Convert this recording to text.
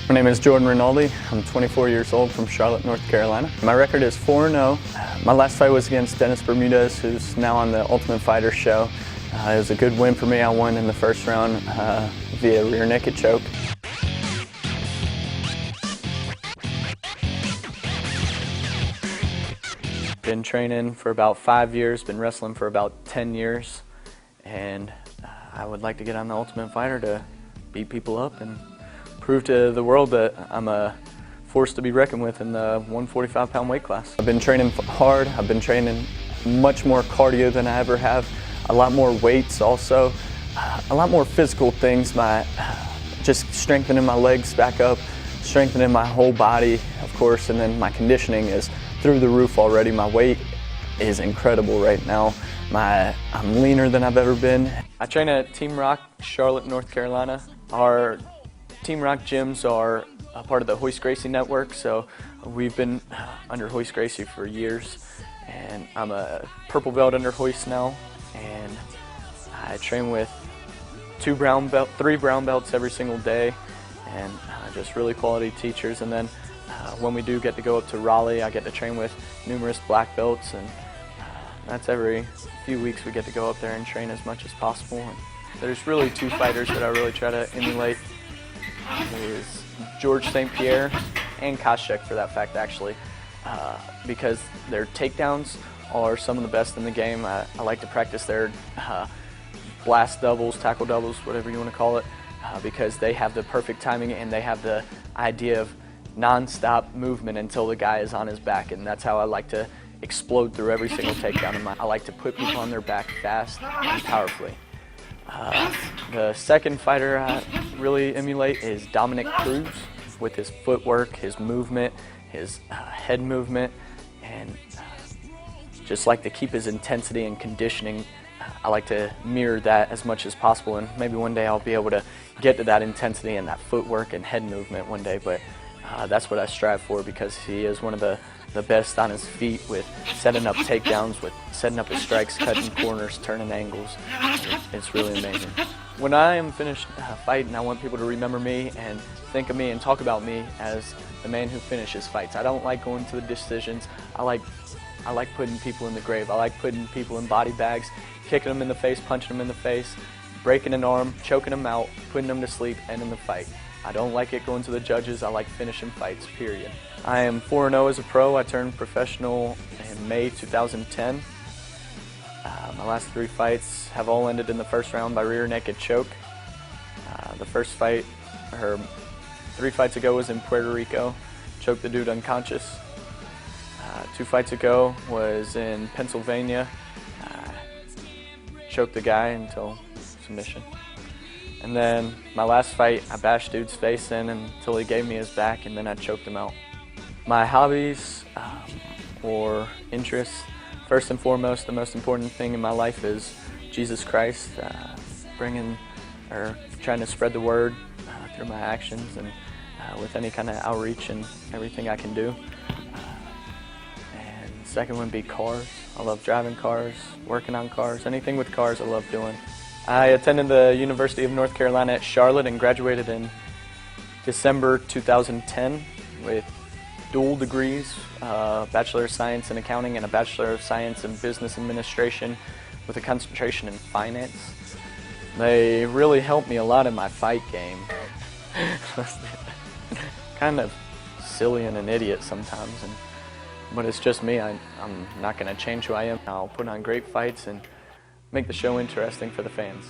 My name is Rinaldi. I'm 24 years old from Charlotte, North Carolina. My record is 4-0. My last fight was against Dennis Bermudez, who's now on the Ultimate Fighter show. It was a good win for me. I won in the first round via rear naked choke. Been training for about 5 years, been wrestling for about 10 years, and I would like to get on the Ultimate Fighter to beat people up and prove to the world that I'm a force to be reckoned with in the 145-pound weight class. I've been training hard. I've been training much more cardio than I ever have. A lot more weights also. A lot more physical things. Just strengthening my legs back up, strengthening my whole body, of course, and then my conditioning is through the roof already. My weight is incredible right now. I'm leaner than I've ever been. I train at Team Rock, Charlotte, North Carolina. Our Team Rock gyms are a part of the Hoist Gracie network, so we've been under Hoist Gracie for years, and I'm a purple belt under Hoist now, and I train with 3 brown belts every single day, and just really quality teachers. And then when we do get to go up to Raleigh, I get to train with numerous black belts, and that's every few weeks we get to go up there and train as much as possible. And there's really 2 fighters that I really try to emulate. Is George St. Pierre and Koscheck, for that fact, actually, because their takedowns are some of the best in the game. I like to practice their blast doubles, tackle doubles, whatever you want to call it, because they have the perfect timing and they have the idea of non-stop movement until the guy is on his back, and that's how I like to explode through every single takedown. I like to put people on their back fast and powerfully. The second fighter I really emulate is Dominic Cruz, with his footwork, his movement, his head movement, and just like to keep his intensity and conditioning. I like to mirror that as much as possible, and maybe one day I'll be able to get to that intensity and that footwork and head movement one day, but that's what I strive for, because he is one of the best on his feet with setting up takedowns, with setting up his strikes, cutting corners, turning angles. It's really amazing. When I am finished fighting, I want people to remember me and think of me and talk about me as the man who finishes fights. I don't like going to the decisions. I like putting people in the grave. I like putting people in body bags, kicking them in the face, punching them in the face, breaking an arm, choking them out, putting them to sleep, ending the fight. I don't like it going to the judges. I like finishing fights, period. I am 4-0 as a pro. I turned professional in May 2010. My last 3 fights have all ended in the first round by rear naked choke. The first fight, 3 fights ago, was in Puerto Rico. Choked the dude unconscious. 2 fights ago was in Pennsylvania. Choked the guy until submission. And then my last fight, I bashed dude's face in until he gave me his back, and then I choked him out. My hobbies or interests, first and foremost, the most important thing in my life is Jesus Christ, trying to spread the word through my actions and with any kind of outreach and everything I can do. And second one would be cars. I love driving cars, working on cars, anything with cars I love doing. I attended the University of North Carolina at Charlotte and graduated in December 2010 with dual degrees, Bachelor of Science in Accounting and a Bachelor of Science in Business Administration with a concentration in finance. They really helped me a lot in my fight game. Kind of silly and an idiot sometimes, but it's just me. I'm not going to change who I am. I'll put on great fights and make the show interesting for the fans.